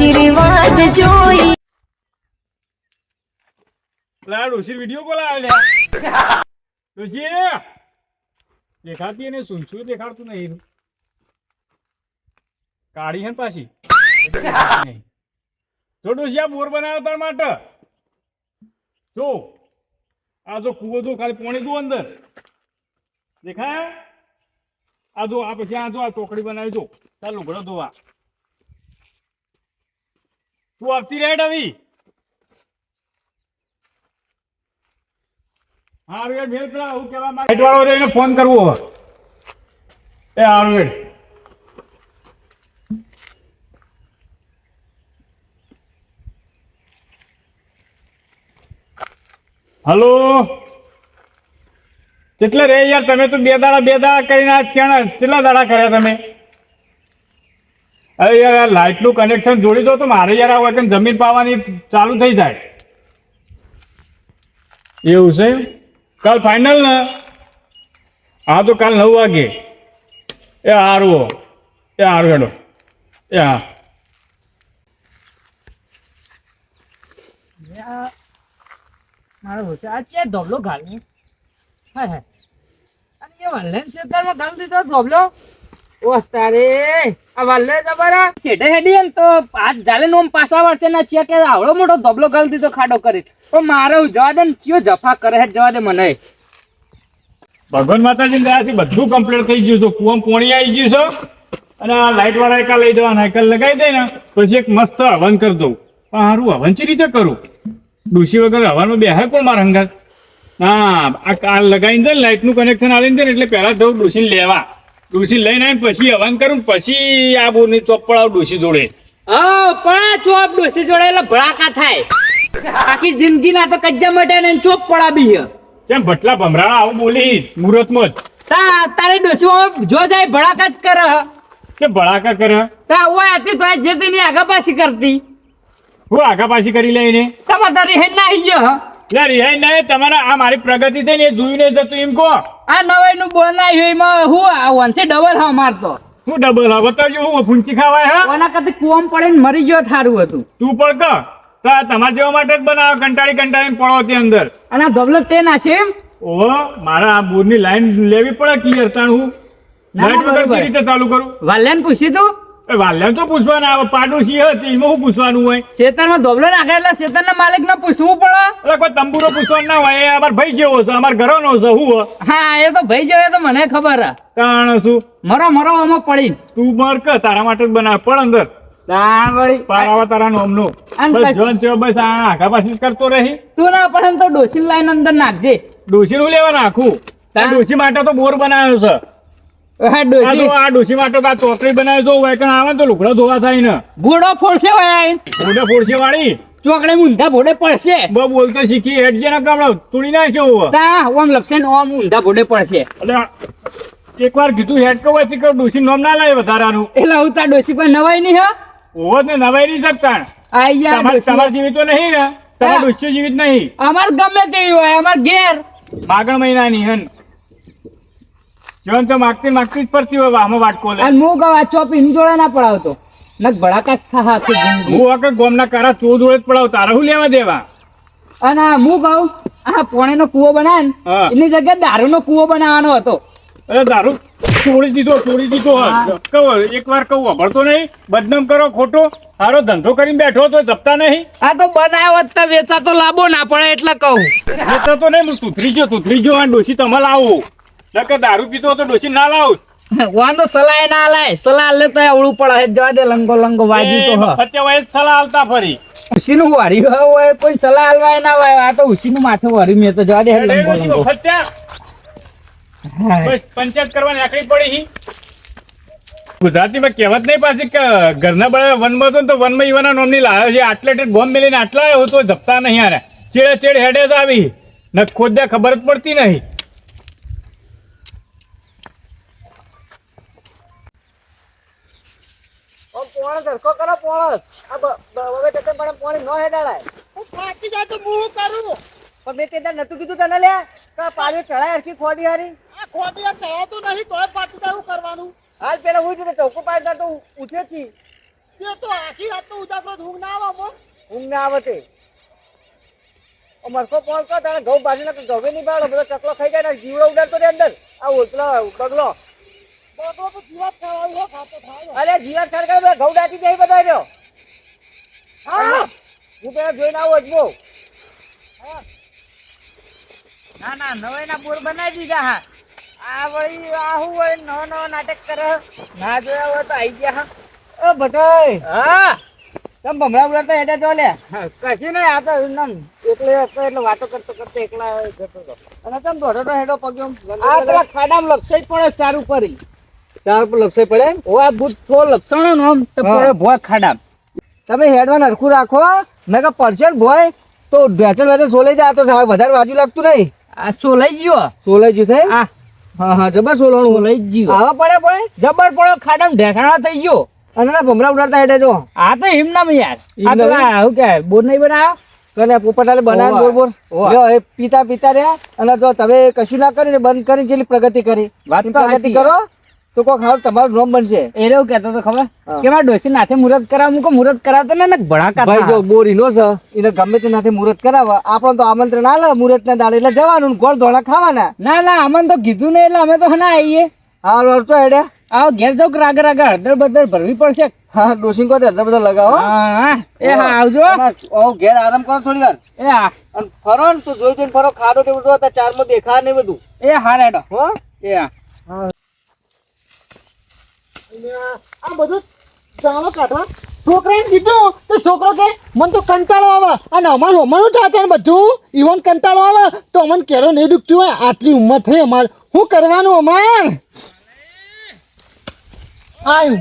આશીર્વાદ જોઈ ડોશી વિડીયો કોલ આવે ડોશી દેખાતી ને સુનસું દેખાડતું નહીં કાઢી હે પાછી જો ડોશી આ બોર બનાવ્યો તાર માટે જો આ જો કૂવો જો ખાલી પાણી દો અંદર દેખાય આ જો આ પછી આ જો આ ચોકડી બનાવી દો ચાલ લુગડો ધોવા તું આવતી રેડ આવી હા રેડ મેલ પેલા હું કહેવા માંગે લાઈટ વાળો એને ફોન કરવો એ રેડ હલો કેટલે રે યાર તમે તો બે દાડા કરીને કેટલા દાડા કર્યા તમે અરે યાર લાઇટનું કનેક્શન જોડી દો તો મારે યાર આ વખતે જમીન પાવાની ચાલુ થઈ જાય એવું છે કાલ ફાઇનલ ને હા તો કાલ 9 વાગે એ હારું હેડો એ હા મારો હોશે આ છે ધોબલો ગાલી હાય હાય અને એ વાલ્લે શેતારમાં ગાલ દીધો ધોબલો ઓ તારે આ વાલ્લે જબરા છેડે હેડી ને તો આજ જાલે નોમ પાસા વર્ષે ના છે કે આવડો મોટો ધોબલો ગાલ દીધો ખાડો કરી પણ મારે જવા દે ને ચિયો જફા કરે હે જવા દે મને ભગવાન માતાજી દયાથી બધું કમ્પ્લીટ થઈ ગયું છે કુવામાં પાણી આવી ગયું છે અને આ લાઇટ વાળા એકા લઈ જવાના એકા લગાવી દે ને પછી એક મસ્ત હવન કરી દઉં પણ સારું હવન ચી રીતે કરું ડૂસી વગર હવામાં બેહે કોણ મારા હંગાત હા આ કાર લગાવીને દે લાઇટનું કનેક્શન આવીને દે ને એટલે પહેલાં જવું ડૂસીને લેવા ડૂસી લઈને આવીને પછી હવન કરું પછી આ બોરની ચોપ પડાવ ડૂસી જોડે હા પણ ચોપ ડોસી જોડે એટલે ભડાકા થાય આખી જિંદગી ના તો કજ્જા મટે ને ચોપ પડાવી હે કેમ ભટલા ભમરાળા આવું બોલી મુહૂર્તમાં જ તારે ડોસી જો જાય ભડાકા જ કરે કે ભડાકા કરે તા ઓય હતી તો જે તેની આગા પાછી કરતી હું આગા પાછી કરી લઈને તમારે તારી હેડ ના આવી ગયો યાર રિહાઈ નહીં તમારા આ મારી પ્રગતિ થઈ ને એ જોયું નહીં જતું એમ કહો આ નવાઈ નું બોલાય એમાં હું વનથી ડબલ હા મારતો હું ડબલ હા બતાવજો હું ફૂંચી ખાવાય હા ઓના કરતી કુવામ પડીને મરી ગયો થારું હતું તું પણ ક તો આ તમારા જેવા માટે જ બનાવો કંટાળીને પડો તે અંદર અને આ ધબલો તે ના છે એમ ઓહો મારા આ બોરની લાઈન લેવી પડે ક્લિયર તાણ હું લાઈટ વગર કેવી રીતે ચાલુ કરું વાલ્યાને પૂછી તું એ વાલ્યા તો પૂછવાના આવે પાડોશી હતી એમાં શું પૂછવાનું હોય શેતાનમાં ધોબલો નાખે એટલે શેતાનના માલિક ને પૂછવું પડે એટલે કોઈ તંબુરો પૂછવાનું ના હોય એ અમાર ભાઈ જેવો છે અમાર ઘરનો છે હું હા એ તો ભાઈ જેવો તો મને ખબર હે કારણ શું મરો આમાં પડી તું મર કે તારા માટે જ બનાવ પણ અંદર તાણ વળી પારાવા તારા નોમનો બસ જોન તેઓ બસ આ આગા પાછી કરતો રહી તું ના પડે તો ડોસી લાઈન અંદર નાખજે ડોસી નું લેવા નાખું ડોસી માટે તો બોર બનાવ્યો છે હા ડોસી આ ડોસી માટે તો આ ચોકડી બનાવ્યો તો વેકણ આવે તો લુગડો ધોવા થાય ને ભોડો ફોડશે વયા ભોડે ફોડશે વાળી ચોકડે ઊંધા ભોડે પડશે બહુ બોલતો શીખી હેડ જે ના કામડા તોડી નાખશે તા ઓમ લક્ષણ ઓમ ઊંધા ભોડે પડશે એટલે એકવાર કીધું હેડ કો વાથી કે ડોસી નોમ ના લાવે વધારાનું એટલે હું તા ડોસી કોઈ નવાઈ નહીં હા ઓહો ને નવાઈ નહીં શકતા આયા તમાર જીવિત તો નહીં ને તમાર ડોસી જીવિત નહીં અમાર ગમે તે હોય અમાર ઘેર માગણ મહિનાની હન જોન તો માગતી જ પડતી હોય આમાં વાટકો લે અને હું કહું આ ચોપ એની જોડે ના પડાવતો નક ભડાકાશ થા આખી જિંદગી હું આખે ગોમના કારા ચો જોડે જ પડાવ તારા હું લેવા દેવા અને હું કહું આ પોણીનો કૂવો બનાવે ને એની જગ્યાએ દારૂનો કૂવો બનાવવાનો હતો અરે દારૂ છોડી દીધો કહો એકવાર કહું વભળતો નહીં બદનામ કરો ખોટો સારો ધંધો કરીને બેઠો તો જપતા નહીં આ તો બનાવ્યો તો વેચા તો લાંબો ના પડે એટલે કહું વેચા તો નહીં હું સુધરી ગયો આ ડોસી તમે લાવો નકર દારૂ પીતો તો ડોસી ના લાવ વાંધો સલાહ ના લાય સલાહ લે તો આવડું પડે જવા દે લંગો વાજી તો સત્યવાય સલાહ આલતા ફરી ઉસીનું વારી હોય કોઈ સલાહ આલવાય ના હોય આ તો ઉસીનું માથે વારી મેં તો જવા દે લંગો બસ પંચાયત કરવાની આકડી પડી ગુજરાતીમાં કહેવત નહીં પાછી કે ઘરના બળે વનમાં તો વનમાં ઈવાના નોમની લાવ્યો છે આટલે બોમ્બ મેલીને આટલા આવ્યો તો જપતા નહીં આરે ચેડ હેડે જ આવી ન ખોદે ખબર જ પડતી નહીં પોણ ધરકો કરો પોણ આ હવે જતે પણ પોણી નો હેડાળાય હું ફાટી જાય તો હું કરું પણ મેં તે નતું કીધું તને લે કે પાણી ચડાય હરખી ખોડી હારી આ ખોડી ચડાતું નહીં તોય ફાટી જાય કરવાનું હાલ પેલા હું જો ટોકો પાડતા તો ઉઠ્યો છી તે તો આખી રાત તો ઉજાગરો ઊંઘ ના આવે મો. ઊંઘ ના આવે તે મરકો પોલ કો તારે ઘઉં બાજુના ઘઉં નહીં પાડો બધો ચકલો ખાઈ જાય ને જીવડો ઉડાડતો રે અંદર આ ઓટલો બગલો બગલો તો જીવાત ખાવા હો ખાતો થાય. અરે જીવત ખર ઘઉં દાટી જાય બધા રહ્યો હા હું પેલા જોઈને આવું અજમો ના ના નવાઈના બોર બનાવી દીધા હા આ વળી આ હું વળી નવો નવો નાટક કરે ના જોયા હોય તો આઈ ગયા ઓ બટાઈ હા તમ ભમરા ઉડાડતા હેડે જો લે કશું નહીં આ તો એમ એકલે હતો એટલે વાતો કરતો કરતો એકલા જતો હતો અને તમ દોડો તો હેડો પગ્યો આ પેલા ખાડામાં લપસાઈ પડે ચારું કરી ચાર પર લપસે પડે ઓ આ બુટ થો લપસણો નો આમ તો હા. પડે ભોય ખાડામાં તમે હેડવાન હરખું રાખો મેં કે પડશે ને ભોય તો વેચન સોલાઈ જાય તો વધારે બાજુ લાગતું નહીં આ સોલાઈ ગયો સોલાઈ ગયું છે આ હા હા જબર સોલાણું સોલાઈ ગયો આવા પડે ભોય જબર પડો ખાડામાં ઢેસાણા થઈ ગયો અને ના ભમરા ઉડાડતા હેડે જો આ તો હિમનામ યાર આ હિમનામ? પેલા શું કે બોર નહીં બનાવ્યો કને પોપટાલે બનાવ ઓવા. બોર બોર ઓવા. લ્યો એ પીતા પીતા રહ્યા અને જો તમે કશું ના કરીને બંધ કરીને જેટલી પ્રગતિ કરી વાત એમ તો પ્રગતિ સાચી. કરો તો કોક હાલ તમારું નામ બનશે એ એવું કહેતો તો ખબર હા. કે મારા ડોસી નાથે મુહૂર્ત કરાવ મુકો મુહૂર્ત કરાવતો ને ભડાકા ભાઈ જો બોર ઈનો છે એને ગમે તે નાથે મુહૂર્ત કરાવવા આપણે તો આમંત્રણ આલે મુહૂર્ત ના દાડે એટલે જવાનું ને ગોળ ધોળા ખાવાના ના ના અમને તો કીધું નહીં એટલે અમે તો હના આવીએ હાલ વળતો હેડે આવો ઘેર જાવ રાગ રાગ હળદર બદર ભરવી પડશે હા ડોસિંગ કો હળદર બધા લગાવો હા એ હા આવજો અને ઓ ઘેર આરામ કરો થોડી વાર એ હા અને ફરો ને તો જોઈ જોઈને ફરો ખાડો ટેબલ જો ત્યાં ચાર માં દેખાય ને બધું એ હા રેડો હો એ હા આ બધું ચાલો કાઢવા છોકરાને કીધું તો છોકરો કે મને તો કંટાળો આવે અને અમારું અમારું થાય ને બધું ઈવન કંટાળો આવે તો અમને કેરો નહીં દુખતું હોય આટલી ઉંમર થઈ અમારે શું કરવાનું અમાર આવ્યું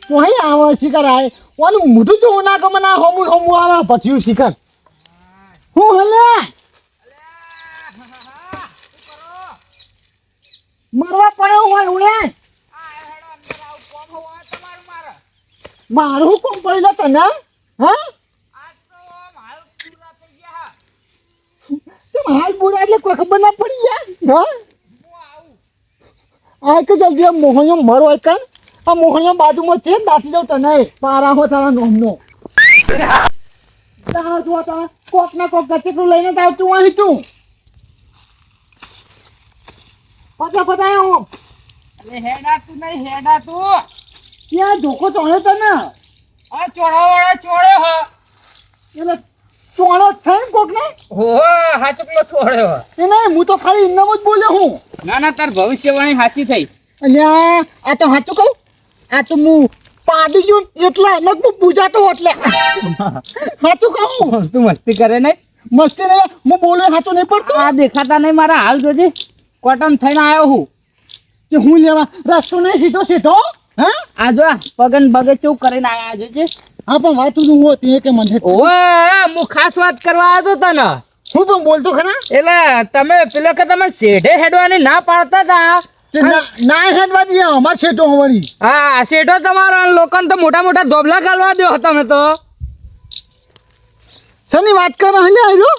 તું અહીં આવે શિખર આવે ઓનું મોઢું જોવું ના ગમે ના હોમું હોમું આવે પછી શિખર હું હલે મરવા પડ્યો હોય ઉડે મારું કોમ પડેલા તને હા તેમ હાલ બોલા એટલે કોઈ ખબર ના પડી યાર હા આ કે જલ્દી આ મોહણિયો મરો એક આ મોહણિયો બાજુમાં છે ને દાખલી દઉં તને પારા હો તારા નોમનો તારા જો તારા કોક ના કોક ગચેટલું લઈને તો આવતું અહીં તું પતા પતા હું અરે હેડા તું નહીં હેડા તું ત્યાં ધોકો ચોણ્યો તને આ ચોળા વાળા ચોળ્યો હો એટલે ચોણો જ છે ને કોક ને હો હાચકલો ચોળ્યો એને હું તો ખાલી ઇનામ જ બોલ્યો હું ના ના તાર ભવિષ્યવાણી સાચી થઈ અલ્યા આ તો સાચું કહું આ તો હું પાડી ગયો ને એટલે નક હું પૂજાતો એટલે સાચું કહું તું મસ્તી કરે નહીં મસ્તી નહીં હું બોલ્યો સાચું નહીં પડતું આ દેખાતા નહીં મારા હાલ જોજે કોટમ થઈને આવ્યો હું કે હું લેવા રસ્તો નહીં સીધો સીધો હા આ જો આ પગન બગે ચૂપ કરીને આવ્યા જોજે હા પણ વાત તું હું તે કે મને ઓવે હું ખાસ વાત કરવા આવ્યો તો તને હું પણ બોલતો ખરા એટલે તમે પેલા કે તમે શેઢે હેડવાની ના પાડતા હતા તે ના હેડવા દઈએ અમાર સેટો અમારી હા શેઠો તમારો લોકોને તો મોટા મોટા ધોબલા ગાલવા દો તમે તો શેની વાત કરે હલે આવ્યો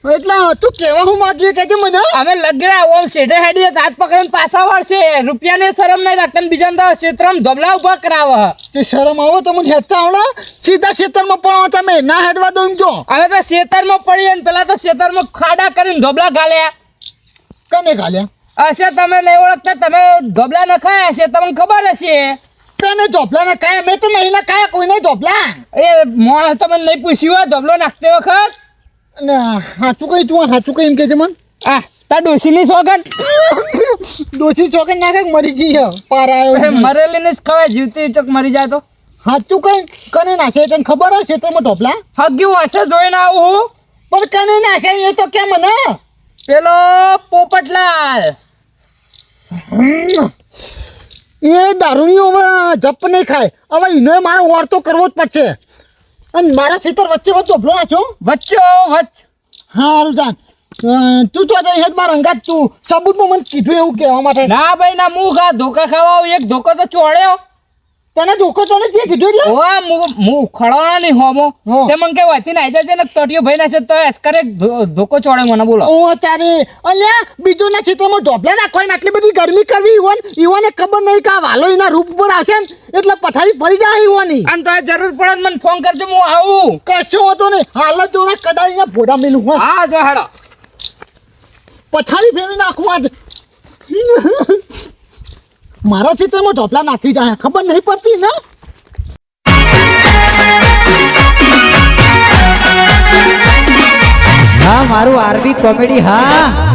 એટલે તું કેવા હું માંગીએ કે છે મને અમે લગડા ઓમ શેઠે હેડીએ તો હાથ પકડીને પાછા વળશે રૂપિયાને શરમ નહીં રાખતા બીજા તો ક્ષેત્રમાં ધોબલા ઉભા કરાવે તે શરમ આવો તો મને હેડતા આવડે સીધા ખેતરમાં પણ તમે ના હેડવા દઉં જો અમે તો ખેતરમાં પડીએ ને પેલા તો ખેતરમાં ખાડા કરીને ધોબલા ગાલ્યા કને ગાલ્યા હશે તમે નહીં ઓળખતા તમે ધોબલા નખાયા હશે તમને ખબર હશે કને ઢોપલા ના કાયા મેં તો નહીં ના કાયા કોઈ નહીં ઢોપલા એ મોણ તમને નહીં પૂછ્યું હોય ધોબલો નાખતે વખત અને સાચું કઈ તું સાચું કઈ એમ કે છે મન આ તાર ડોશીની સોગન ડોસી ચોકે નાખે મરી જઈએ પારા આવ્યો મરેલીને જ ખવાય જીવતી ચોક મરી જાય તો સાચું કઈ કને નાશે તને ખબર હોય ખેતરમાં ઢોપલા હગ્યું હશે જોઈને આવું પણ કને નાશે એ તો કેમ મને પેલો પોપટલાલ એ દારૂણીઓમાં જપ નહીં ખાય હવે એનો મારો વાર તો કરવો જ પડશે અને મારા ખેતર વચ્ચે વચ્ચે ઢોપલો નાખ્યો વચ્ચો વચ્ચ હારું જાન તું તો જઈ હેડ મારા અંગાત તું સબૂતમાં મને કીધું એવું કહેવા માટે ના ભાઈ ના મું ઘા ધોકા ખાવા આવું એક ધોકો તો ચોળ્યો તને ધોકો તો નથી કીધું એટલે ઓવા હું ખડોના નહીં હોમો હા. તે મને કે વાતી ના જાય છે ને ટટીયો ભાઈ ના છે તો એસ્કરે ધોકો ચોડે મને બોલો ઓ તારે અલ્યા બીજું ના ક્ષેત્રમાં ઢોપલા નાખવા ને આટલી બધી ગરમી કરવી ઈવોને ખબર નહીં કે આ વાલો એના રૂપ ઉપર આવશે ને એટલે પથારી ફરી જાય ઈવોની અને તો જરૂર પડે તો મને ફોન કરજો હું આવું કશો હતો ને હાલ જ જોડા કદાળીના ભોડા મેલું હોય હા જો હેડો પથારી ફેરી નાખું આજ મારા ક્ષેત્રમાં ઢોપલા નાખી જાય ખબર નહીં પડતી ને હા મારું આરબી કોમેડી હા